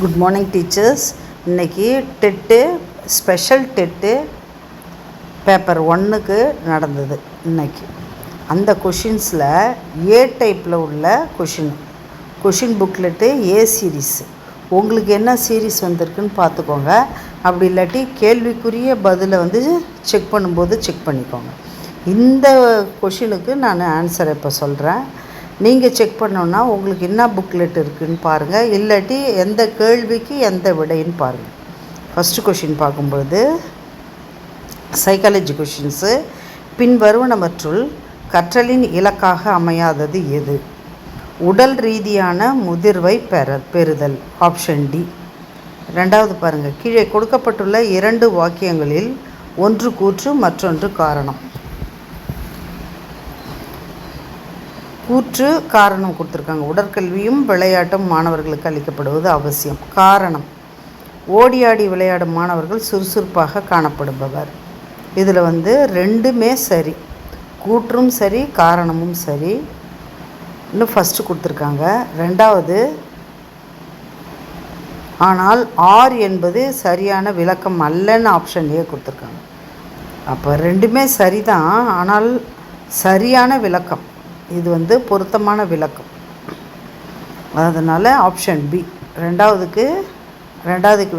Good morning teachers. இன்றைக்கி TET special TET paper 1க்கு நடந்தது இன்றைக்கி. அந்த கொஷின்ஸில் ஏ டைப்பில் உள்ள கொஷின் புக்லெட்டு ஏ சீரீஸ். உங்களுக்கு என்ன சீரீஸ் வந்திருக்குன்னு பார்த்துக்கோங்க. அப்படி இல்லாட்டி கேள்விக்குரிய பதிலை செக் பண்ணும்போது செக் பண்ணிக்கோங்க. இந்த கொஷினுக்கு நான் ஆன்சரை இப்போ சொல்கிறேன். நீங்கள் செக் பண்ணோன்னா உங்களுக்கு என்ன புக்லெட் இருக்குதுன்னு பாருங்கள், இல்லாட்டி எந்த கேள்விக்கு எந்த விடைன்னு பாருங்கள். ஃபஸ்ட்டு கொஷின் பார்க்கும்பொழுது சைக்காலஜி கொஷின்ஸு. பின்வருவனவற்றுள் கற்றலின் இலக்காக அமையாதது எது? உடல் ரீதியான முதிர்வை பெறுதல், ஆப்ஷன் டி. ரெண்டாவது பாருங்கள், கீழே கொடுக்கப்பட்டுள்ள 2 வாக்கியங்களில் ஒன்று கூற்று மற்றொன்று காரணம். கூற்று காரணம் கொடுத்துருக்காங்க. உடற்கல்வியும் விளையாட்டும் மாணவர்களுக்கு அளிக்கப்படுவது அவசியம். காரணம், ஓடி ஆடி விளையாடும் மாணவர்கள் சுறுசுறுப்பாக காணப்படுபவர். இதில் ரெண்டுமே சரி, கூற்றும் சரி காரணமும் சரி. இன்னும் ஃபஸ்ட்டு கொடுத்துருக்காங்க. ரெண்டாவது, ஆனால் ஆர் என்பது சரியான விளக்கம் அல்லன்னு ஆப்ஷன் ஏ கொடுத்துருக்காங்க. அப்போ ரெண்டுமே சரிதான், ஆனால் சரியான விளக்கம் இது பொருத்தமான விளக்கம். அதனால் ஆப்ஷன் பி. ரெண்டாவதுக்கு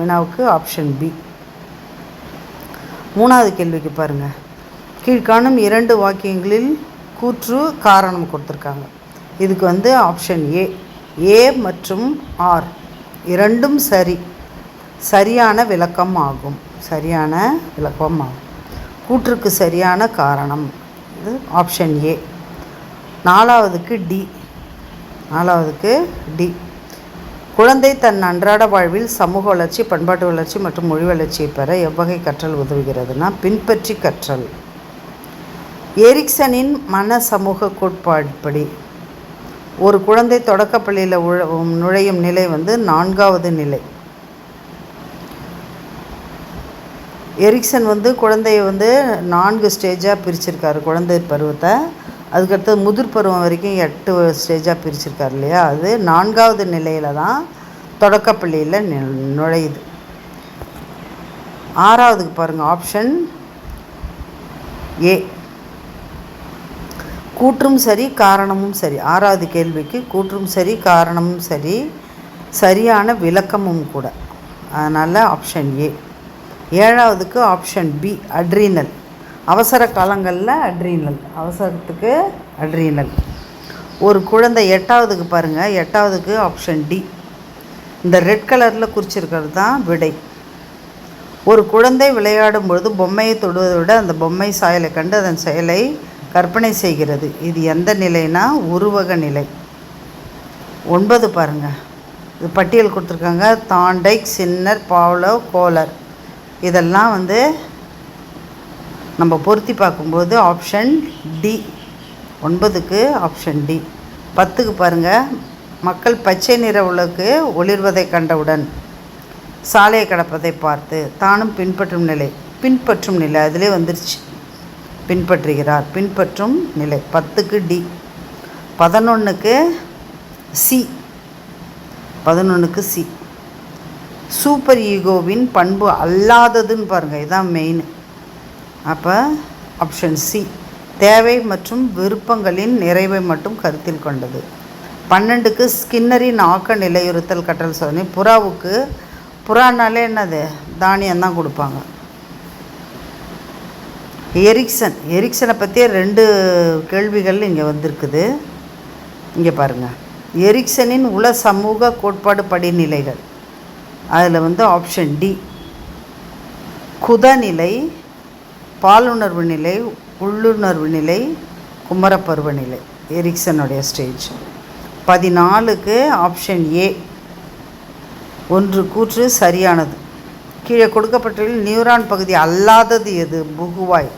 வினாவுக்கு ஆப்ஷன் பி. மூணாவது கேள்விக்கு பாருங்கள். கீழ்காணும் 2 வாக்கியங்களில் கூற்று காரணம் கொடுத்துருக்காங்க. இதுக்கு ஆப்ஷன் ஏ. ஏ மற்றும் ஆர் இரண்டும் சரியான விளக்கம் ஆகும். கூற்றுக்கு சரியான காரணம் இது ஆப்ஷன் ஏ. நாலாவதுக்கு டி. குழந்தை தன் அன்றாட வாழ்வில் சமூக வளர்ச்சி, பண்பாட்டு வளர்ச்சி மற்றும் மொழி வளர்ச்சியை பெற எவ்வகை கற்றல் உதவுகிறதுனா பின்பற்றி கற்றல். எரிக்சனின் மன சமூக கோட்பாடுபடி ஒரு குழந்தை தொடக்கப்பள்ளியில் நுழையும் நிலை 4வது நிலை. எரிக்சன் குழந்தையை 4 ஸ்டேஜாக பிரிச்சிருக்காரு. குழந்தை பருவத்தை, அதுக்கடுத்தது முதிர் பருவம் வரைக்கும் 8 ஸ்டேஜாக பிரிச்சிருக்கார் இல்லையா. அது 4வது நிலையில் தான் தொடக்கப்பள்ளியில் நுழையுது. 6வதுக்கு பாருங்கள், ஆப்ஷன் ஏ. கூற்றும் சரி காரணமும் சரி. 6வது கேள்விக்கு கூற்றும் சரி காரணமும் சரி, சரியான விளக்கமும் கூட. அதனால் ஆப்ஷன் ஏ. 7வதுக்கு ஆப்ஷன் பி, அட்ரீனல். அவசர காலங்களில் அவசரத்துக்கு அட்ரீனல். ஒரு குழந்தை 8வதுக்கு பாருங்கள். 8வதுக்கு ஆப்ஷன் டி. இந்த ரெட் கலரில் குறிச்சிருக்கிறது தான் விடை. ஒரு குழந்தை விளையாடும் பொழுது பொம்மையை தொடுவதை விட அந்த பொம்மை சாயலை கண்டு அதன் செயலை கற்பனை செய்கிறது. இது எந்த நிலைனா உருவக நிலை. 9 பாருங்கள். இது பட்டியல் கொடுத்துருக்காங்க. Thorndike, Skinner, Pavlov, Kohler. இதெல்லாம் நம்ம பொருத்தி பார்க்கும்போது ஆப்ஷன் டி. 9க்கு ஆப்ஷன் டி. 10க்கு பாருங்கள். மக்கள் பச்சை நிற விளக்கு ஒளிர்வதை கண்டவுடன் சாலையை கடப்பதை பார்த்து தானும் பின்பற்றும் நிலை அதிலே வந்துருச்சு. பின்பற்றுகிறார், பின்பற்றும் நிலை. 10க்கு டி. 11க்கு சி. சூப்பர் ஈகோவின் பண்பு அல்லாததுன்னு பாருங்கள். இதுதான் மெயின். அப்போ ஆப்ஷன் சி. தேவை மற்றும் விருப்பங்களின் நிறைவை மட்டும் கருத்தில் கொண்டது. 12க்கு ஸ்கின்னரின் ஆக்க நிலையுறுத்தல் கற்றல் சோதனை. புறானாலே என்னது, தானியம்தான் கொடுப்பாங்க. எரிக்சனை பற்றிய 2 கேள்விகள் இங்கே வந்திருக்குது. இங்கே பாருங்கள். எரிக்சனின் உள சமூக கோட்பாடு படிநிலைகள். அதில் ஆப்ஷன் டி. குதநிலை, பாலுணர்வு நிலை, உள்ளுணர்வு நிலை, குமரப்பருவ நிலை. எரிக்சனுடைய ஸ்டேஜ். 14க்கு option A. 1 கூற்று சரியானது. கீழே கொடுக்கப்பட்டுள்ள நியூரான் பகுதி அல்லாதது எது? புகுவாய்.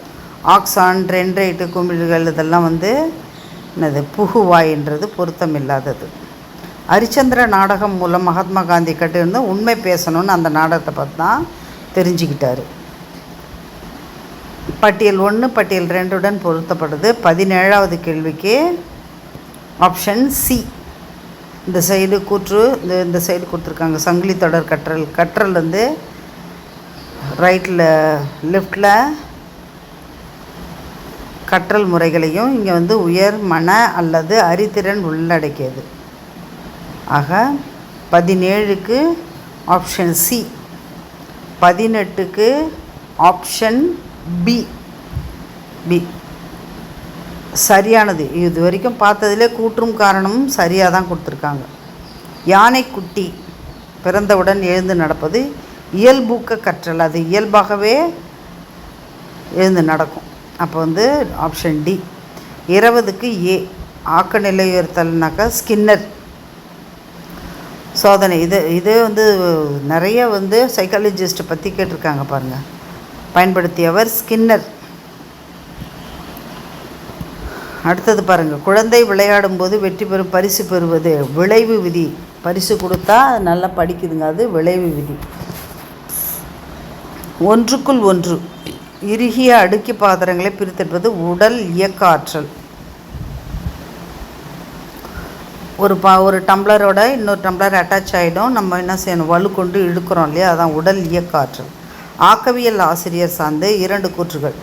ஆக்சான், டென்ட்ரைட்டு, குமிழ்கள் இதெல்லாம் என்னது, புகுவாய்ன்றது பொருத்தமில்லாதது. ஹரிச்சந்திர நாடகம் மூலம் மகாத்மா காந்தி கட்டியிருந்த உண்மை பேசணும்னு அந்த நாடகத்தை பார்த்து தான் தெரிஞ்சுக்கிட்டாரு. பட்டியல் 1 பட்டியல் 2 பொருத்தப்படுது. 17வது கேள்விக்கு ஆப்ஷன் சி. இந்த சைடு கூற்று, இந்த சைடு கொடுத்துருக்காங்க சங்கிலி தொடர் கற்றல். கற்றல் வந்து ரைட்டில் லெஃப்டில் கற்றல் முறைகளையும் இங்கே வந்து உயர் மன அல்லது அறிதிறன் உள்ளடக்கியது. ஆக 17க்கு ஆப்ஷன் சி, 18க்கு ஆப்ஷன் பி. சரியானது. இது வரைக்கும் பார்த்ததிலே கூற்றும் காரணமும் சரியாக தான் கொடுத்துருக்காங்க. யானைக்குட்டி பிறந்தவுடன் எழுந்து நடப்பது இயல்பூக்க கற்றல். அது இயல்பாகவே எழுந்து நடக்கும். அப்போ வந்து ஆப்ஷன் டி. 20க்கு ஏ, ஆக்க நிலையுறுத்தல்னாக்கா ஸ்கின்னர் சோதனை. இது வந்து நிறைய வந்து சைக்காலஜிஸ்ட்டை பற்றி கேட்டிருக்காங்க பாருங்கள். பயன்படுத்தியவர் ஸ்கின்னர். அடுத்தது பாருங்கள், குழந்தை விளையாடும்போது வெற்றி பெறும் பரிசு பெறுவது விளைவு விதி. பரிசு கொடுத்தா நல்லா படிக்குதுங்க, அது விளைவு விதி. ஒன்றுக்குள் ஒன்று இறுகிய அடுக்கி பாத்திரங்களை பிரித்தெடுப்பது உடல் இயக்க ஆற்றல். ஒரு டம்ளரோட இன்னொரு டம்ளர் அட்டாச் ஆகிடும், நம்ம என்ன செய்யணும், வலு கொண்டு இழுக்கிறோம் இல்லையா, அதான் உடல் இயக்க ஆற்றல். ஆக்கவியல் ஆசிரியர் சார்ந்து 2 கூற்றுகள்,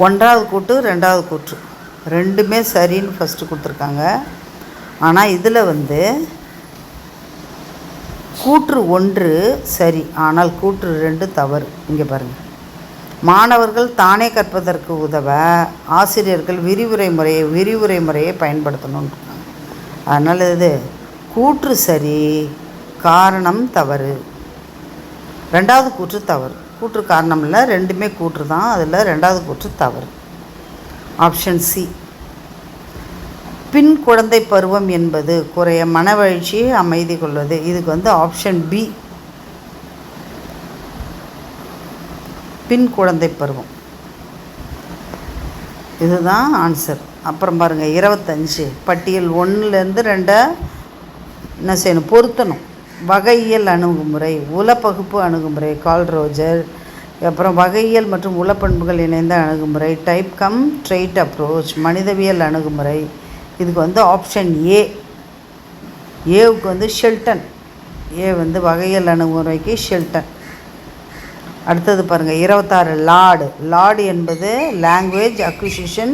1வது கூற்று 2வது கூற்று ரெண்டுமே சரின்னு ஃபஸ்ட்டு கொடுத்துருக்காங்க. ஆனால் இதில் வந்து கூற்று 1 சரி, ஆனால் கூற்று 2 தவறு. இங்கே பாருங்கள், மாணவர்கள் தானே கற்பதற்கு உதவ ஆசிரியர்கள் விரிவுரை முறையை பயன்படுத்தணும்னு இருக்காங்க. அதனால் இது கூற்று சரி, காரணம் தவறு. 2வது கூற்று தவறு. கூற்று காரணம் இல்லை, ரெண்டுமே கூற்று தான். அதில் 2வது கூற்று தவறு. Option C. பின் குழந்தை பருவம் என்பது குறைய மனவழ்ச்சியை அமைதி கொள்வது. இதுக்கு வந்து ஆப்ஷன் பி, பின் குழந்தை பருவம். இதுதான் ஆன்சர். அப்புறம் பாருங்கள் 25, பட்டியல் 1லேருந்து 2 என்ன செய்யணும், பொருத்தணும். வகையியல் அணுகுமுறை, உளப்பகுப்பு அணுகுமுறை கால் ரோஜர். அப்புறம் வகையியல் மற்றும் உளப்பண்புகள் இணைந்த அணுகுமுறை டைப் கம் ட்ரெய்ட் அப்ரோச், மனிதவியல் அணுகுமுறை. இதுக்கு வந்து ஆப்ஷன் ஏ. ஏவுக்கு வந்து ஷெல்டன். ஏ வந்து வகையியல் அணுகுமுறைக்கு ஷெல்டன். அடுத்தது பாருங்கள் 26, லார்டு என்பது லாங்குவேஜ் அக்விசிஷன்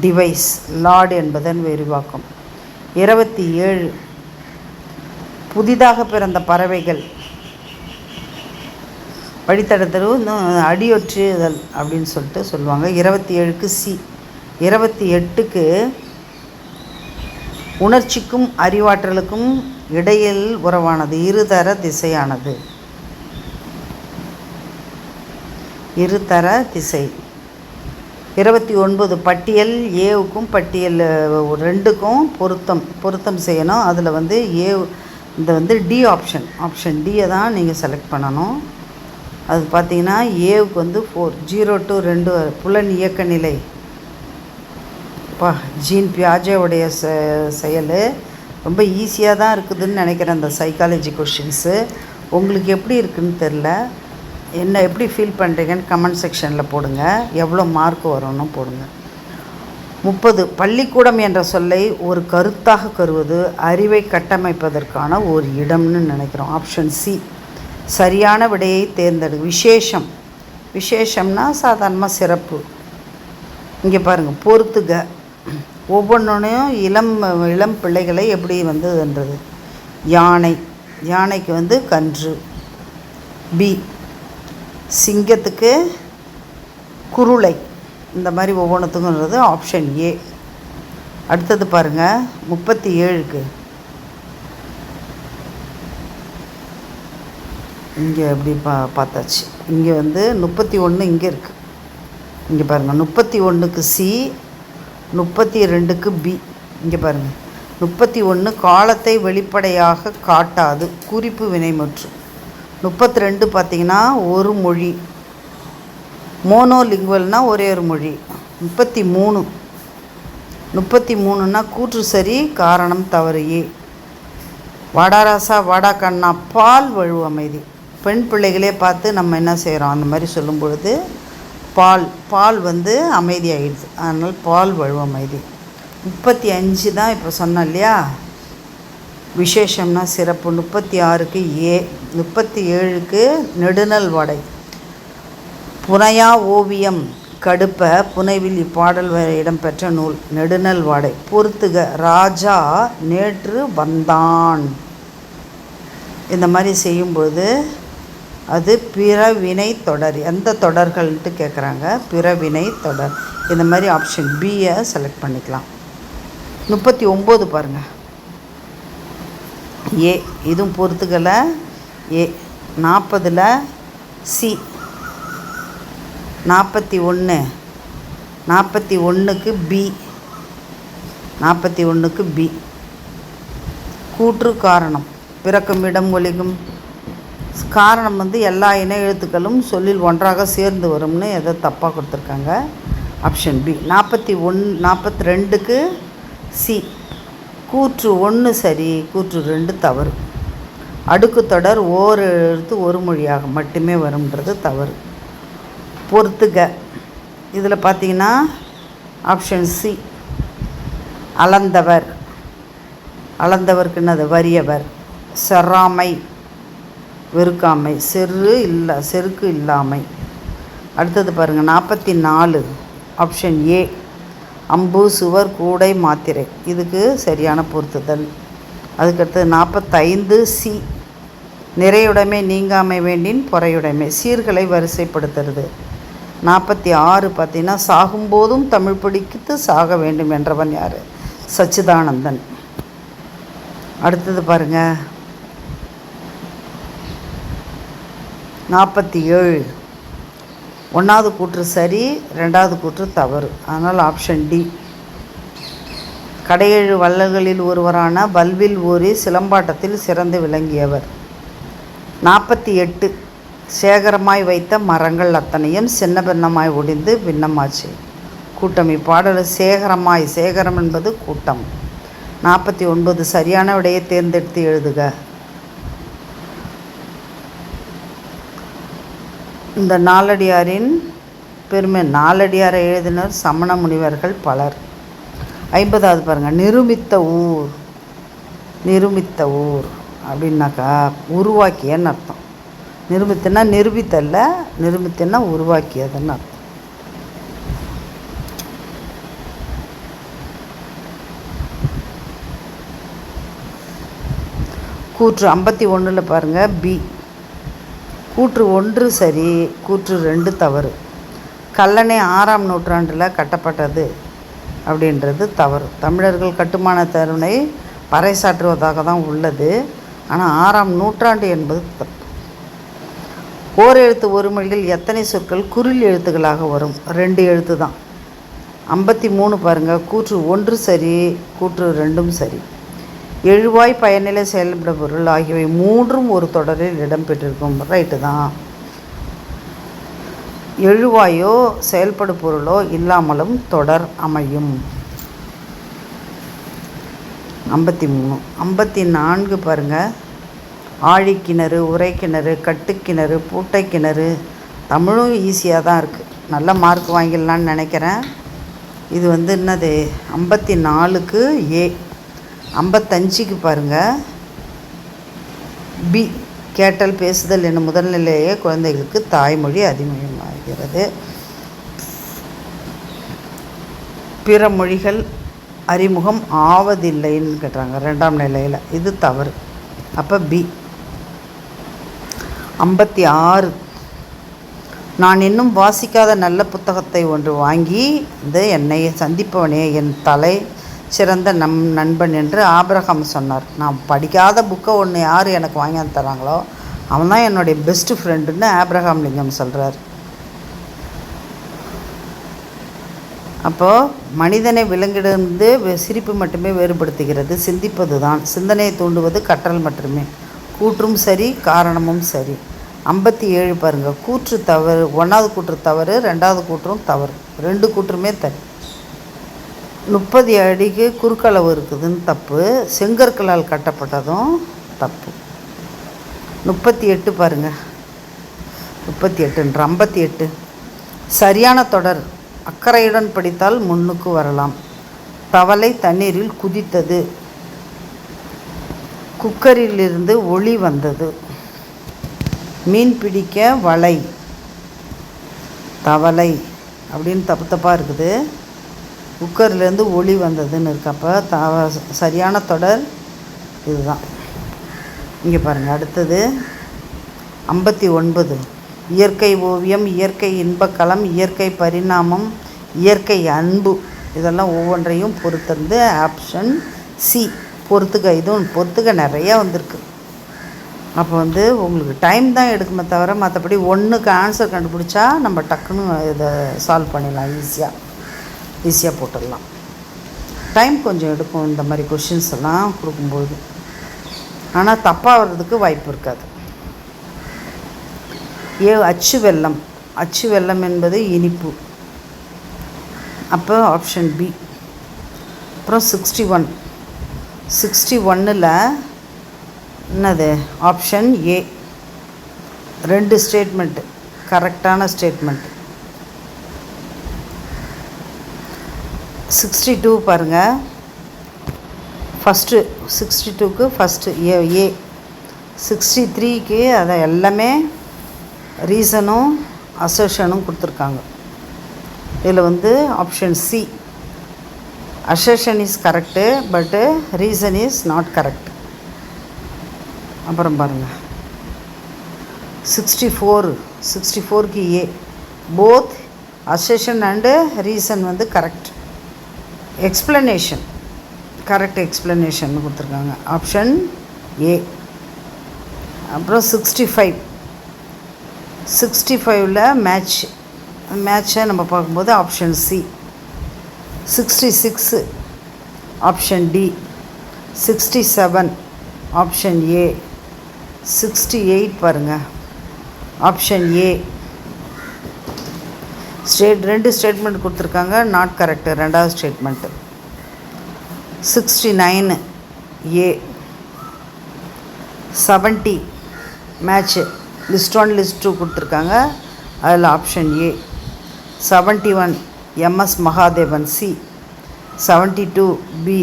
டிவைஸ். லார்டு என்பதன் விரிவாக்கம். 27, புதிதாக பிறந்த பறவைகள் வழித்தடத்தரு அடியொற்றுதல் அப்படின்னு சொல்லிட்டு சொல்லுவாங்க. 27க்கு சி. 28க்கு உணர்ச்சிக்கும் அறிவாற்றலுக்கும் இடையில் உறவானது இருதர திசையானது. இருதர திசை. 29, பட்டியல் ஏவுக்கும் பட்டியல் 2க்கும் பொருத்தம் செய்யணும். அதில் வந்து ஏ, இந்த வந்து டி ஆப்ஷன் டியை தான் நீங்கள் செலக்ட் பண்ணணும். அது பார்த்திங்கன்னா ஏவுக்கு வந்து 4, 0 to 2 புலன் இயக்க நிலை. ஜீன் பியாஜேவுடைய செயல் ரொம்ப ஈஸியாக தான் இருக்குதுன்னு நினைக்கிறேன். அந்த சைக்காலஜி கொஷின்ஸு உங்களுக்கு எப்படி இருக்குதுன்னு தெரில. என்ன எப்படி ஃபீல் பண்ணுறீங்கன்னு கமெண்ட் செக்ஷனில் போடுங்க. எவ்வளோ மார்க் வரும்னு போடுங்க. 30, பள்ளிக்கூடம் என்ற சொல்லை ஒரு கருத்தாக கருவது அறிவை கட்டமைப்பதற்கான ஒரு இடம்னு நினைக்கிறோம். Option C. சரியான விடையை தேர்ந்தெடு. விசேஷம்னா சாதாரணமாக சிறப்பு. இங்கே பாருங்கள், பொறுத்துக. ஒவ்வொன்றையும் இளம் பிள்ளைகளை எப்படி வந்ததுன்றது. யானைக்கு வந்து கன்று. பி. சிங்கத்துக்கு குருளை. இந்த மாதிரி ஒவ்வொன்றுத்துக்குன்றது ஆப்ஷன் ஏ. அடுத்தது பாருங்கள் 37க்கு இங்கே எப்படி பார்த்தாச்சு. இங்கே வந்து 31 இங்கே இருக்குது. இங்கே பாருங்கள் 31க்கு சி, 32க்கு பி. இங்கே பாருங்கள் 31 காலத்தை வெளிப்படையாக காட்டாது, குறிப்பு வினைமுற்று. 32 பார்த்திங்கன்னா ஒரு மொழி, மோனோலிங்குவல்னால் ஒரே ஒரு மொழி. 33னா கூற்று சரி, காரணம் தவறு. ஏ. வாடாராசா வாடா கண்ணா பால் வழு அமைதி. பெண் பிள்ளைகளே பார்த்து நம்ம என்ன செய்கிறோம், அந்த மாதிரி சொல்லும் பொழுது பால் வந்து அமைதி ஆகிடுது. அதனால் பால் வழு அமைதி. 35 தான் இப்போ சொன்னோம் இல்லையா, விசேஷம்னா சிறப்பு. 36க்கு ஏ. 37க்கு நெடுநல் வாடை. புனையா ஓவியம் கடுப்ப புனைவில் இப்பாடல் இடம்பெற்ற நூல். நெடுநல் வாடை. பொறுத்துக. ராஜா நேற்று வந்தான். இந்த மாதிரி செய்யும்பொழுது அது பிறவினை தொடர். எந்த தொடர்கள்ன்ட்டு கேட்குறாங்க. பிறவினை தொடர். இந்த மாதிரி ஆப்ஷன் பியை செலக்ட் பண்ணிக்கலாம். 39 பாருங்கள். ஏ. இதுவும் பொறுத்துக்கல ஏ. 40ல் சி. 41. 41க்கு பி. 41க்கு பி. கூற்று காரணம். பிறக்கும் இடம் ஒலிக்கும். காரணம் எல்லா இன எழுத்துக்களும் சொல்லில் ஒன்றாக சேர்ந்து வரும்னு எதோ தப்பாக கொடுத்துருக்காங்க. Option B. 42க்கு சி. கூற்று 1 சரி, கூற்று 2 தவறு. அடுக்கு தொடர் ஓர் எழுத்து ஒரு மொழியாக மட்டுமே வரும்ன்றது தவறு. பொறுத்துக. இதில் பார்த்தீங்கன்னா ஆப்ஷன் சி. அளந்தவர். அளந்தவருக்கு என்னது? வறியவர். செறாமை வெறுக்காமை. செருக்கு இல்லாமை. அடுத்தது பாருங்கள். 44 ஆப்ஷன் ஏ. அம்பு சுவர் கூடை மாத்திரை. இதுக்கு சரியான பொருத்துதல். அதுக்கடுத்தது 45 சி. நிறையுடைமை நீங்காமை வேண்டின் பொறையுடைமை. சீர்களை வரிசைப்படுத்துறது. 46 பார்த்தீங்கன்னா சாகும்போதும் தமிழ் படித்து சாக வேண்டும் என்றவன் யார்? சச்சிதானந்தன். அடுத்தது பாருங்கள். 47 1வது கூற்று சரி, 2வது கூற்று தவறு. அதனால் ஆப்ஷன் டி. கடையேழு வள்ளல்களில் ஒருவரான வல்வில் ஊரி சிலம்பாட்டத்தில் சிறந்து விளங்கியவர். 48 சேகரமாய் வைத்த மரங்கள் அத்தனையும் சின்ன பின்னமாய் ஒடிந்து பின்னமாச்சு. கூட்டம். இப்பாடல் சேகரமாய். சேகரம் என்பது கூட்டம். 49 சரியான விடையை தேர்ந்தெடுத்து எழுதுக. இந்த நாலடியாரின் பெருமை. நாலடியாரை எழுதினர் சமண முனிவர்கள் பலர். 50வது பாருங்கள். நிருமித்த ஊர். நிருமித்த ஊர் அப்படின்னாக்கா உருவாக்கியன்னு அர்த்தம். நிருமித்தன்னா நிரூபித்தல்ல, நிருமித்தன்னா உருவாக்கியதுன்னு அர்த்தம். கூற்று 51ல் பாருங்கள். பி. கூற்று 1 சரி, கூற்று 2 தவறு. கல்லணை 6ஆம் நூற்றாண்டில் கட்டப்பட்டது அப்படின்றது தவறு. தமிழர்கள் கட்டுமான திறனை பறைசாற்றுவதாக தான் உள்ளது. ஆனால் 6ஆம் நூற்றாண்டு என்பது தப்பு. ஓர் எழுத்து ஒரு மொழியில் எத்தனை சொற்கள் குறில் எழுத்துக்களாக வரும்? 2 எழுத்து தான். 53 பாருங்கள். கூற்று 1 சரி, கூற்று 2 சரி. எழுவாய் பயனிலை செயல்பட பொருள் ஆகியவை 3ம் ஒரு தொடரில் இடம்பெற்றிருக்கும். ரைட்டு தான். எழுவாயோ செயல்படு பொருளோ இல்லாமலும் தொடர் அமையும். 53. 54 பாருங்கள். ஆழிக்கிணறு, உரைக்கிணறு, கட்டுக்கிணறு, பூட்டைக்கிணறு. தமிழும் ஈஸியாக தான் இருக்குது. நல்ல மார்க் வாங்கிடலான்னு நினைக்கிறேன். இது என்னது? 54க்கு ஏ. 55க்கு பாருங்கள். பி. கேட்டல் பேசுதல் என்னும் முதல்நிலையே குழந்தைகளுக்கு தாய்மொழி அதிகமாகிறது. பிற மொழிகள் அறிமுகம் ஆவதில்லைன்னு கேட்டாங்க 2ஆம் நிலையில். இது தவறு. அப்போ பி. 56. நான் இன்னும் வாசிக்காத நல்ல புத்தகத்தை ஒன்று வாங்கி என்னை சந்திப்பவனே என் தலை சிறந்த நண்பன் என்று ஆபிரகாம் சொன்னார். நான் படிக்காத புக்கை ஒன்று யார் எனக்கு வாங்கி தராங்களோ அவன் தான் என்னுடைய பெஸ்ட் ஃப்ரெண்டுன்னு ஆபிரகாம் லிங்கம் சொல்கிறார். அப்போது மனிதனை விலங்கிலிருந்து சிரிப்பு மட்டுமே வேறுபடுத்துகிறது, சிந்திப்பது தான். சிந்தனையை தூண்டுவது கற்றல் மட்டுமே. கூற்றும் சரி, காரணமும் சரி. 57 பாருங்கள். கூற்று தவறு. 1வது கூற்று தவறு, 2வது கூற்றும் தவறு. 2 கூற்றுமே தவறு. 30 அடிக்கு குறுக்களவு இருக்குதுன்னு தப்பு. செங்கற்களால் கட்டப்பட்டதும் தப்பு. 38 பாருங்கள். 58 சரியான தொடர். அக்கறையுடன் படித்தால் முன்னுக்கு வரலாம். தவளை தண்ணீரில் குதித்தது. குக்கரிலிருந்து ஒளி வந்தது. மீன் பிடிக்க வலை, தவளை அப்படின்னு தப்பாக இருக்குது. குக்கர்லேருந்து ஒளி வந்ததுன்னு இருக்கப்போ சரியான தொடர் இதுதான். இங்கே பாருங்கள். அடுத்தது 59. இயற்கை ஓவியம், இயற்கை இன்பக்களம், இயற்கை பரிணாமம், இயற்கை அன்பு, இதெல்லாம் ஒவ்வொன்றையும் பொறுத்திருந்து ஆப்ஷன் சி பொறுத்துக்க. இதுவும் பொறுத்துக்க நிறையா வந்திருக்கு. அப்போ உங்களுக்கு டைம் தான் எடுக்குமே தவிர மற்றபடி ஒன்றுக்கு ஆன்சர் கண்டுபிடிச்சா நம்ம டக்குன்னு இதை சால்வ் பண்ணிடலாம். ஈஸியாக போட்டுடலாம். டைம் கொஞ்சம் எடுக்கும் இந்த மாதிரி கொஷின்ஸ் எல்லாம் கொடுக்கும்போது. ஆனால் தப்பாக வர்றதுக்கு வாய்ப்பு இருக்காது. அச்சு வெல்லம். அச்சு வெல்லம் என்பது இனிப்பு. அப்போ ஆப்ஷன் பி. அப்புறம் 61 என்னது? Option A. 2 ஸ்டேட்மெண்ட்டு கரெக்டான ஸ்டேட்மெண்ட்டு. 62 பாருங்கள். First 62க்கு first A. 63க்கு அதை எல்லாமே ரீசனும் அசர்ஷனும் கொடுத்துருக்காங்க. இதில் option C assertion is correct, but reason is not correct. அப்புறம் பாருங்கள் 64க்கு A. Both assertion and reason correct. Explanation correct explanation கொடுத்துருக்காங்க. Option A. அப்புறம் 65ல் மேட்சை நம்ம பார்க்கும்போது option C. 66 option D. 67 option A. 68 பாருங்கள் ஆப்ஷன் ஏ. 2 ஸ்டேட்மெண்ட் கொடுத்துருக்காங்க, நாட் கரெக்டு 2வது statement. 69 A. 70 match list 1 list 2 கொடுத்துருக்காங்க, அதில் option A. 71 MS Mahadevan C. 72 B.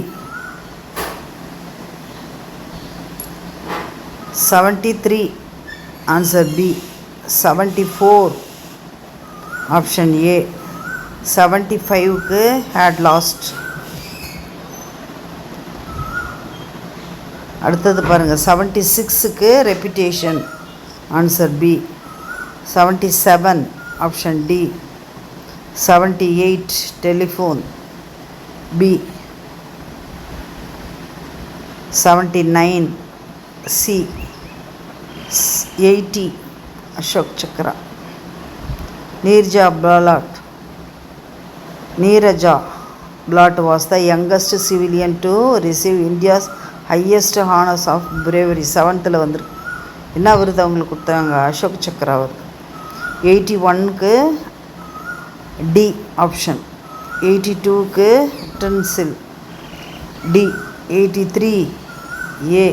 73 answer B. 74 option A. 75க்கு had lost. அடுத்தது பாருங்கள் 76க்கு reputation answer B. 77 option D. 78 telephone B. 79 C. 80 Ashok Chakra. Neerja Blot was the youngest civilian to receive India's highest honors of bravery. 7th வந்திருக்கு. என்ன விருது அவங்களுக்கு கொடுத்தாங்க? அசோக் சக்ரா விருது. 81க்கு டி ஆப்ஷன். 82க்கு டென்சில் டி. 83 ஏ.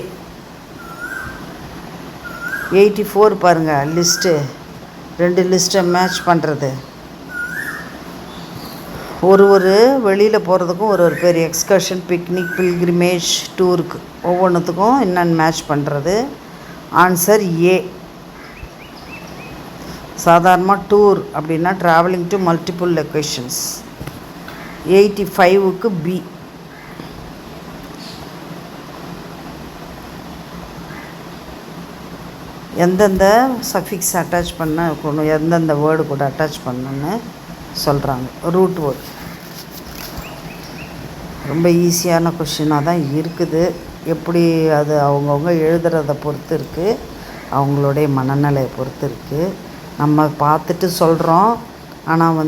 84 பாருங்கள் லிஸ்ட்டு 2 லிஸ்ட்டை மேட்ச் பண்ணுறது. ஒரு வெளியில் போகிறதுக்கும் ஒரு பேர் எக்ஸ்கர்ஷன், பிக்னிக், பில்கிரிமேஜ், டூருக்கு ஒவ்வொன்றுத்துக்கும் என்னென்னு மேட்ச் பண்ணுறது. Answer A. சாதாரணமாக டூர் அப்படின்னா ட்ராவலிங் டு மல்டிபிள் லொக்கேஷன்ஸ். 85க்கு பி. எந்தெந்த சஃபிக்ஸ் அட்டாச் பண்ண எந்தெந்த வேர்டு கூட அட்டாச் பண்ணணுன்னு சொல்கிறாங்க. ரூட் வேர்டு ரொம்ப ஈஸியான கொஷினாக தான் இருக்குது. எப்படி அது அவங்கவுங்க எழுதுறதை பொறுத்து இருக்குது, அவங்களுடைய மனநிலையை பொறுத்து இருக்குது. நம்ம பார்த்துட்டு சொல்கிறோம், ஆனால்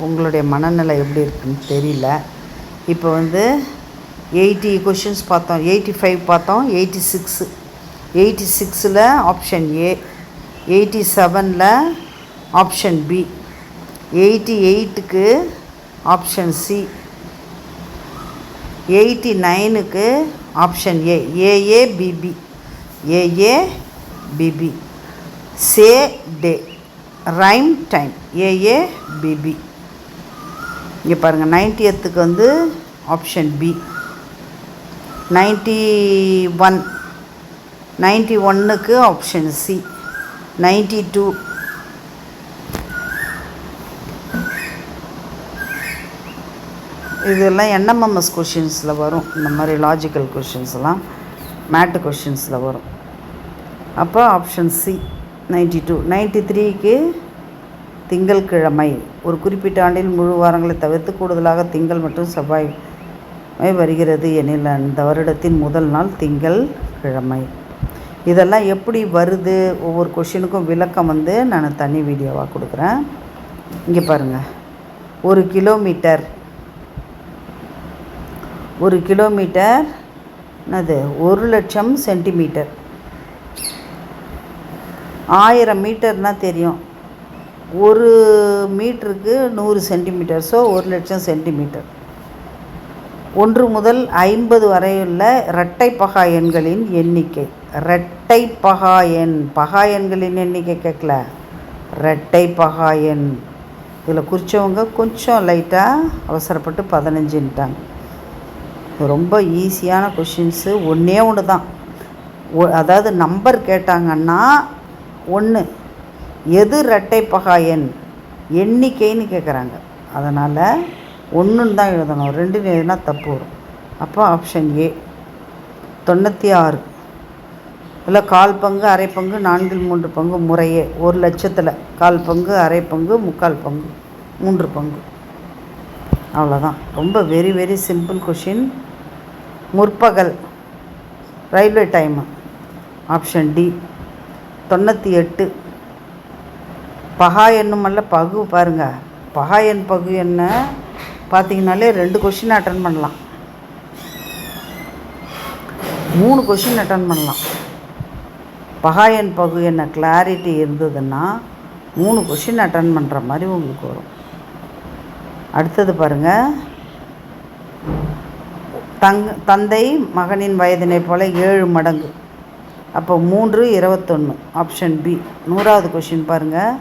உங்களுடைய மனநிலை எப்படி இருக்குதுன்னு தெரியல. இப்போ 80 கொஷின்ஸ் பார்த்தோம், 85 பார்த்தோம், 86ல் ஆப்ஷன் ஏ. 87ல் ஆப்ஷன் பி. 88க்கு ஆப்ஷன் சி. 89க்கு option A. AABB. Say day rhyme time AABB. இங்கே பாருங்கள் 90க்கு ஆப்ஷன் பி. 91 91க்கு ஆப்ஷன் சி. 92 இதெல்லாம் என்எம்எம்எஸ் கொஷின்ஸில் வரும். இந்த மாதிரி லாஜிக்கல் கொஷின்ஸ்லாம் மேட்டு கொஷின்ஸில் வரும். அப்போ ஆப்ஷன் சி 92. 93க்கு திங்கள்கிழமை. ஒரு குறிப்பிட்ட ஆண்டில் முழு வாரங்களை தவிர்த்து கூடுதலாக திங்கள் மற்றும் செவ்வாய் வருகிறது எனில் அந்த வருடத்தின் முதல் நாள் திங்கள் கிழமை. இதெல்லாம் எப்படி வருது, ஒவ்வொரு கொஷினுக்கும் விளக்கம் நான் தனி வீடியோவாக கொடுக்குறேன். இங்கே பாருங்கள், ஒரு கிலோமீட்டர் என்னது 1,00,000 சென்டிமீட்டர். 1000 மீட்டர்னால் தெரியும், ஒரு மீட்டருக்கு 100 சென்டிமீட்டர். So 1,00,000 centimetre. 1 முதல் 50 வரையுள்ள இரட்டை பகா எண்களின் எண்ணிக்கை. இரட்டை பகா எண், பகா எண்களின் எண்ணிக்கை கேட்கல, இரட்டை பகா எண். இதில் குறித்தவங்க கொஞ்சம் லைட்டாக அவசரப்பட்டு 15ன்ட்டாங்க. ரொம்ப ஈஸியான கொஷின்ஸு. ஒன்றே ஒன்று தான், அதாவது நம்பர் கேட்டாங்கன்னா 1 எது இரட்டை பகா எண் எண்ணிக்கைன்னு கேட்குறாங்க. அதனால் 1ன்னு தான் எழுதணும், 2ன்னு எழுதினா தப்பு வரும். அப்போ ஆப்ஷன் ஏ 96. இல்லை 1/4 பங்கு, அரை பங்கு, 4/3 பங்கு முறையே. 1,00,000 1/4 பங்கு, அரை பங்கு, 3/4 பங்கு, 3 பங்கு. அவ்வளோதான். ரொம்ப வெரி வெரி சிம்பிள் கொஷின். முற்பகல் ரயில்வே டைமு. Option D 98. பகா எண்ணுமல்ல பகு. பாருங்கள், பகா எண் பகு என்ன பார்த்தீங்கனாலே 2 கொஷின் அட்டன் பண்ணலாம், 3 கொஷின் அட்டன் பண்ணலாம். பகா எண் பகு என்ன கிளாரிட்டி இருந்ததுன்னா 3 கொஷின் அட்டன் பண்ணுற மாதிரி உங்களுக்கு வரும். அடுத்தது பாருங்கள், தந்தை மகனின் வயதினை போல் 7 மடங்கு. அப்போ 3 21. Option B. 100வது கொஷின் பாருங்கள்,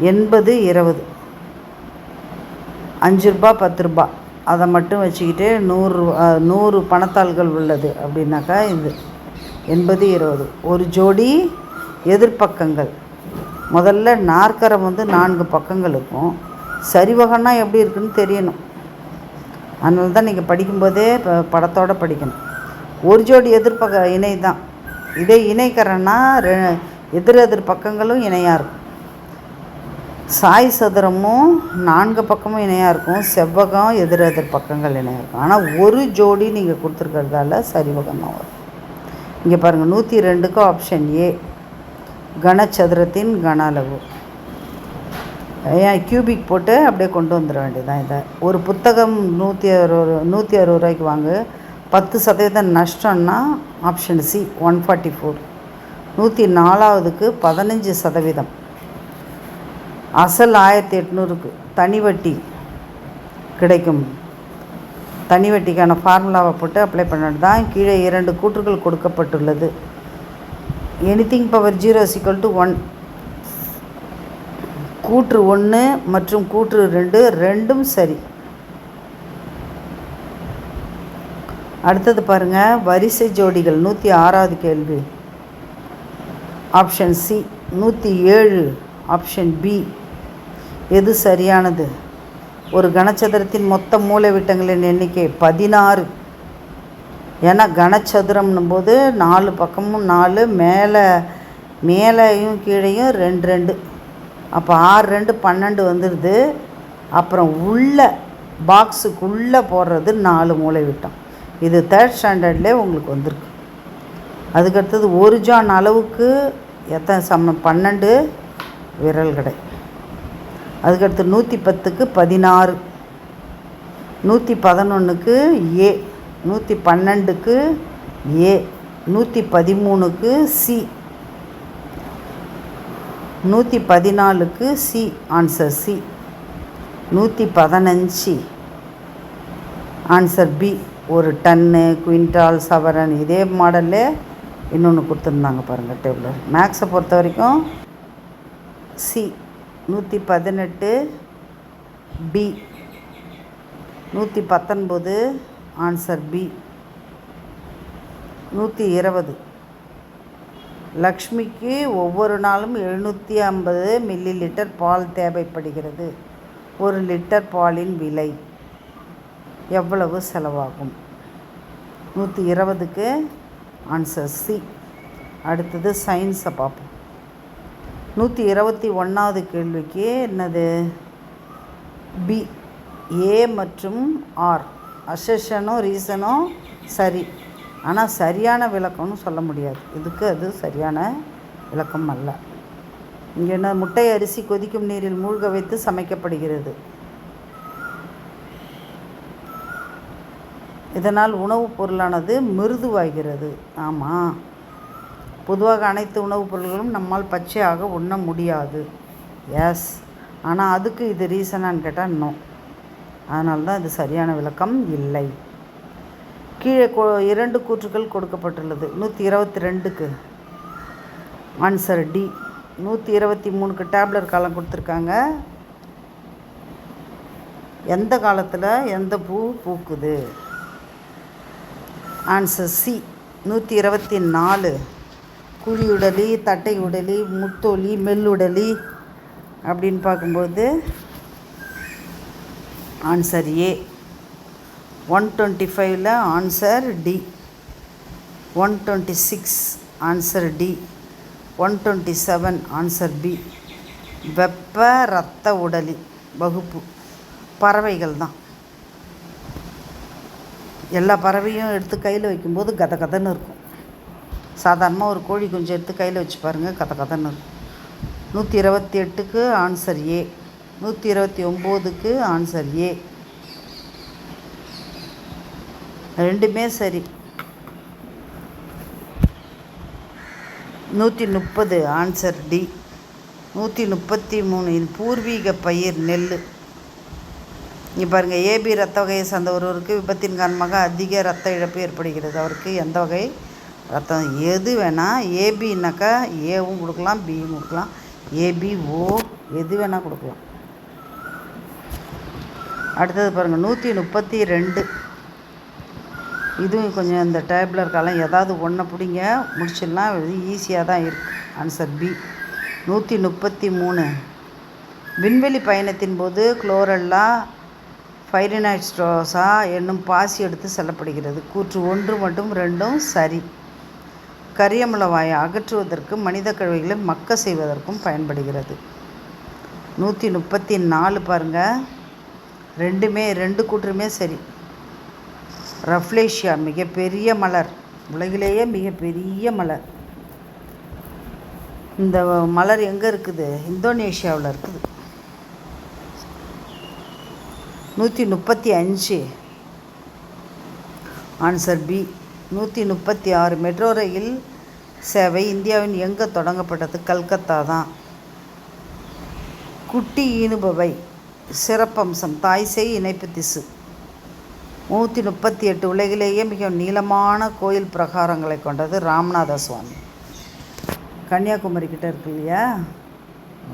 80 20. 5 ரூபா 10 ரூபா அதை மட்டும் வச்சுக்கிட்டு 100 பணத்தாள்கள் உள்ளது அப்படின்னாக்கா இது 80 20. ஒரு ஜோடி எதிர்பக்கங்கள். முதல்ல நாற்கரம் 4 பக்கங்கள் இருக்கும். சரிவகன்னா எப்படி இருக்குன்னு தெரியணும். அதனால தான் நீங்கள் படிக்கும்போதே படத்தோடு படிக்கணும். ஒரு ஜோடி எதிர்பக்க இணை தான். இதே இணைக்கரன்னா எதிர் பக்கங்களும் இணையாக இருக்கும். சாய் சதுரமும் 4 பக்கமும் இணையாக இருக்கும். செவ்வகம் எதிர் பக்கங்கள் இணையாக இருக்கும். ஆனால் ஒரு ஜோடி நீங்கள் கொடுத்துருக்கிறதால சரிவகம் தான் வரும். இங்கே பாருங்கள், 102க்கு ஆப்ஷன் ஏ கனசதுரத்தின் கன அளவு. ஏன் கியூபிக் போட்டு அப்படியே கொண்டு வந்துட வேண்டியதான். இதை ஒரு புத்தகம் 160 ரூபாய்க்கு வாங்கு, 10% நஷ்டம்னா ஆப்ஷன் சி 144. 104வதுக்கு 15% அசல் 1800க்கு தனி வட்டி கிடைக்கும். தனி வட்டிக்கான ஃபார்முலாவை போட்டு அப்ளை பண்ணிட்டு தான். கீழே 2 கூற்றுகள் கொடுக்கப்பட்டுள்ளது. Anything power 0 = 1. கூற்று 1 மற்றும் கூற்று 2 ரெண்டும் சரி. அடுத்தது பாருங்கள், வரிசை ஜோடிகள். 106வது கேள்வி. Option C. 107 option B. எது சரியானது? ஒரு கனசதுரத்தின் மொத்த மூலைவிட்டங்களின் எண்ணிக்கை 16. ஏன்னா கனசதுரம்னும் போது 4 பக்கமும் 4, மேலேயும் கீழேயும் 2 2. அப்போ 6 2 12 வந்துடுது. அப்புறம் உள்ள பாக்ஸுக்குள்ளே போடுறது 4 மூலைவிட்டம். இது 3rd ஸ்டாண்டர்ட்லேயே உங்களுக்கு வந்திருக்கு. அதுக்கடுத்தது ஒரு ஜான் அளவுக்கு எத்தனை 12 விரல் கடை. அதுக்கடுத்து 110க்கு 16, 111க்கு ஏ, 112க்கு ஏ, 113க்கு சி, 114க்கு C. Answer C. 115 answer B. ஒரு டன்னு, குவிண்டால், சவரன் இதே மாடல்லே இன்னொன்று கொடுத்துருந்தாங்க பாருங்கள் டேபிள். மேக்ஸை பொறுத்த வரைக்கும் சி. 118 பி. 119 answer B. 120 லக்ஷ்மிக்கு ஒவ்வொரு நாளும் 750 மில்லி லிட்டர் பால் தேவைப்படுகிறது. 1 லிட்டர் பாலின் விலை எவ்வளவு செலவாகும்? 120க்கு ஆன்சர் சி. அடுத்தது சயின்ஸை பார்ப்போம். 121வது கேள்விக்கு என்னது? பி. ஏ மற்றும் ஆர் அசெஷனும் ரீசனும் சரி, ஆனால் சரியான விளக்கம்னு சொல்ல முடியாது. இதுக்கு அது சரியான விளக்கம் அல்ல. இங்கே என்ன? முட்டை அரிசி கொதிக்கும் நீரில் மூழ்க வைத்து சமைக்கப்படுகிறது. இதனால் உணவுப் பொருளானது மிருதுவாகிறது. ஆமாம், பொதுவாக அனைத்து உணவுப் பொருள்களும் நம்மால் பச்சையாக உண்ண முடியாது. எஸ், ஆனால் அதுக்கு இது ரீசனான்னு கேட்டால் நோ. அதனால தான் இது சரியான விளக்கம் இல்லை. கீழே 2 கூற்றுக்கள் கொடுக்கப்பட்டுள்ளது. 122க்கு ஆன்சர் டி. 123க்கு டேப்லர் காலம் கொடுத்துருக்காங்க. எந்த காலத்தில் எந்த பூ பூக்குது? Answer C. 124 குழியுடலி, தட்டை உடலி, முத்தொலி, மெல்லுடலி அப்படின்னு பார்க்கும்போது ஆன்சர் ஏ. 125ல் answer D. 126 answer D. 127 answer B. வெப்ப இரத்த உடலி வகுப்பு பறவைகள் தான். எல்லா பறவையும் எடுத்து கையில் வைக்கும்போது கதை கதைன்னு இருக்கும். சாதாரணமாக ஒரு கோழி குஞ்சு எடுத்து கையில் வச்சு பாருங்கள், கதை கதைன்னு இருக்கும். 128க்கு ஆன்சர் ஏ. 129க்கு ஆன்சர் ஏ. ரெண்டுமே சரி. 130 ஆன்சர் டி. 133 பூர்வீக பயிர் நெல். இங்கே பாருங்கள், ஏபி இரத்த வகையை சார்ந்த ஒருவருக்கு விபத்தின் காரணமாக அதிக இரத்த இழப்பு ஏற்படுகிறது. அவருக்கு எந்த வகை ரத்தம்? எது வேணால். ஏபின்னாக்கா ஏவும் கொடுக்கலாம், பியும் கொடுக்கலாம், ஏபி ஓ எது வேணால் கொடுக்கலாம். அடுத்தது பாருங்கள், 132. இதுவும் கொஞ்சம் இந்த டேப்லர் காலம் ஏதாவது ஒன்றை பிடிங்க முடிச்சிடலாம். இது ஈஸியாக தான் இருக்குது. Answer B. 133 விண்வெளி பயணத்தின் போது குளோரெல்லா ஃபைரினைட்ரோசா என்னும் பாசி எடுத்து செல்லப்படுகிறது. கூற்று 1 மற்றும் 2ம் சரி. கரியமில வாயை அகற்றுவதற்கும் மனித கழிவுகளை மக்க செய்வதற்கும் பயன்படுகிறது. 134 பாருங்கள், 2 கூற்றுமே சரி. ரஃப்லேஷியா மிகப்பெரிய மலர், உலகிலேயே மிகப்பெரிய மலர். இந்த மலர் எங்கே இருக்குது? இந்தோனேஷியாவில் இருக்குது. 135 ஆன்சர் பி. 136 மெட்ரோ ரயில் சேவை இந்தியாவின் எங்கே தொடங்கப்பட்டது? கல்கத்தா தான். குட்டி ஈனுபவை சிறப்பம்சம் தாய்சேய் இணைப்பு திசு. 138 உலகிலேயே மிக நீளமான கோயில் பிரகாரங்களை கொண்டது ராமநாத சுவாமி. கன்னியாகுமரி கிட்ட இருக்கு இல்லையா,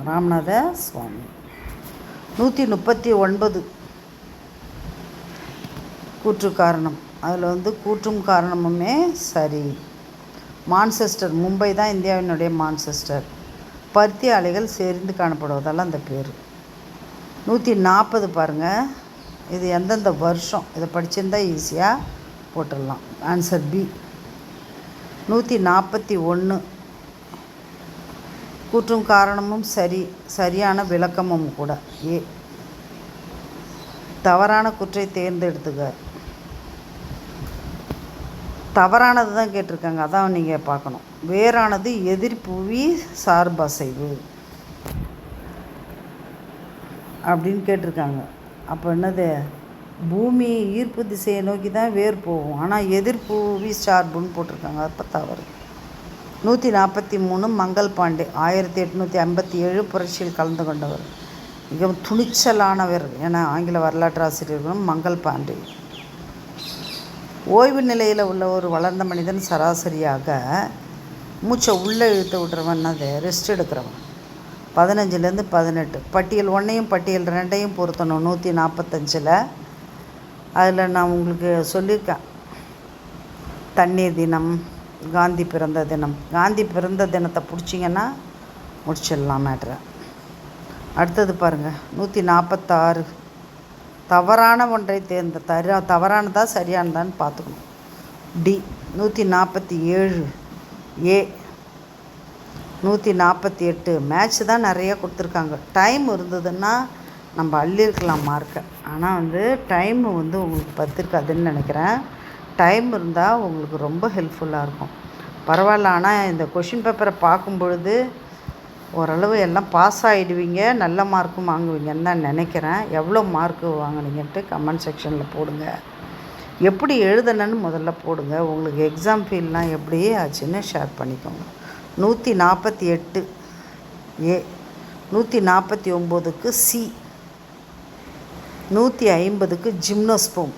ராமநாத சுவாமி. 139 கூற்று காரணம். அதில் கூற்றும் காரணமுமே சரி. மான்செஸ்டர், மும்பை தான் இந்தியாவினுடைய மான்செஸ்டர். பருத்தி ஆலைகள் சேர்ந்து காணப்படுவதால் அந்த பேர். 140 பாருங்கள், இது எந்தெந்த வருஷம்? இதை படிச்சிருந்தால் ஈஸியாக போட்டுடலாம். Answer B. 141 கூற்றும் காரணமும் சரி, சரியான விளக்கமும் கூட ஏ. தவறான கூற்றை தேர்ந்தெடுத்துக்க. தவறானது தான் கேட்டிருக்காங்க, அதான் நீங்கள் பார்க்கணும். வேறானது எதிர்ப்புவி சார்பசைவு அப்படின்னு கேட்டிருக்காங்க. அப்போ என்னது? பூமி ஈர்ப்பு திசையை நோக்கி தான் வேர் போகும், ஆனால் எதிர்ப்புவி சார்புன்னு போட்டிருக்காங்க. அப்போ தவறு. 143 மங்கள் பாண்டே 1857 புரட்சியில் கலந்து கொண்டவர். மிகவும் துணிச்சலானவர் என ஆங்கில வரலாற்று ஆசிரியர்களும் மங்கள் பாண்டே. ஓய்வு நிலையில் உள்ள ஒரு வளர்ந்த மனிதன் சராசரியாக மூச்சை உள்ளே இழுத்து விட்றவன், அது ரெஸ்ட் எடுக்கிறவன். 15லேருந்து 18. பட்டியல் 1ஐயும் பட்டியல் 2ஐயும் பொருத்தணும். 145. அதில் நான் உங்களுக்கு சொல்லியிருக்கேன், தண்ணீர் தினம், காந்தி பிறந்த தினம். காந்தி பிறந்த தினத்தை பிடிச்சிங்கன்னா முடிச்சிடலாம் மேட்ரை. அடுத்தது பாருங்கள், 146. தவறான ஒன்றை தவறானதா சரியானதான்னு பார்த்துக்கணும். டி. 147 ஏ. 148 மேட்ச் தான் நிறைய கொடுத்துருக்காங்க. டைம் இருந்ததுன்னா நம்ம அள்ளியிருக்கலாம் மார்க்கை. ஆனால் டைம் உங்களுக்கு பத்திருக்காதுன்னு நினைக்கிறேன். டைம் இருந்தால் உங்களுக்கு ரொம்ப ஹெல்ப்ஃபுல்லாக இருக்கும். பரவாயில்ல. ஆனால் இந்த கொஷின் பேப்பரை பார்க்கும் பொழுது ஓரளவு எல்லாம் பாஸ் ஆகிடுவீங்க, நல்ல மார்க்கும் வாங்குவீங்கன்னு தான் நினைக்கிறேன். எவ்வளோ மார்க்கு வாங்கினீங்கன்ட்டு கமெண்ட் செக்ஷனில் போடுங்க. எப்படி எழுதணுன்னு முதல்ல போடுங்க. உங்களுக்கு எக்ஸாம் ஃபீல்லாம் எப்படி ஆச்சுன்னு ஷேர் பண்ணிக்கோங்க. 148 ஏ. 149க்கு சி. 150க்கு ஜிம்னோஸ்போம்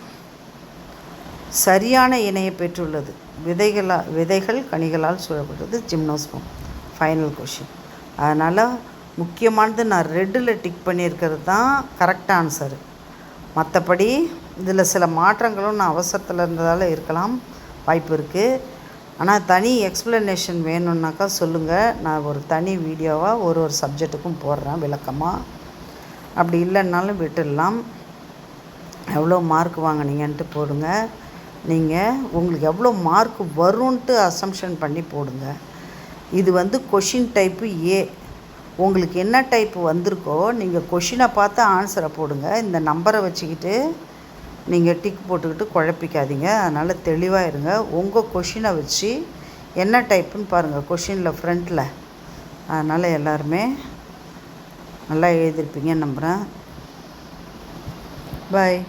சரியான இணையை பெற்றுள்ளது. விதைகள் கனிகளால் சூழப்பட்டது ஜிம்னோஸ்போம். Final question. அதனால் முக்கியமானது நான் ரெட்டில் டிக் பண்ணியிருக்கிறது தான் கரெக்ட் ஆன்சரு. மற்றபடி இதில் சில மாற்றங்களும் நான் அவசரத்தில் இருந்ததால் இருக்கலாம், வாய்ப்பு இருக்குது. ஆனால் தனி எக்ஸ்ப்ளனேஷன் வேணும்னாக்கா சொல்லுங்கள். நான் ஒரு தனி வீடியோவாக ஒரு சப்ஜெக்ட்டுக்கும் போடுறேன் விளக்கமாக. அப்படி இல்லைன்னாலும் விட்டுடலாம். எவ்வளோ மார்க் வாங்கினீங்கன்ட்டு போடுங்க. நீங்கள் உங்களுக்கு எவ்வளோ மார்க் வரும்ன்ட்டு அசம்ஷன் பண்ணி போடுங்க. இது கொஷின் டைப்பு ஏ. உங்களுக்கு என்ன டைப்பு வந்திருக்கோ நீங்கள் கொஷினை பார்த்து ஆன்சரை போடுங்க. இந்த நம்பரை வச்சுக்கிட்டு நீங்கள் டிக் போட்டுக்கிட்டு குழப்பிக்காதீங்க. அதனால் தெளிவாக இருங்க. உங்கள் கொஷினை வச்சு என்ன டைப்புன்னு பாருங்கள் கொஷினில் ஃப்ரண்ட்டில். அதனால் எல்லாருமே நல்லா எழுதியிருப்பீங்கன்னு நம்புகிறேன். பாய்.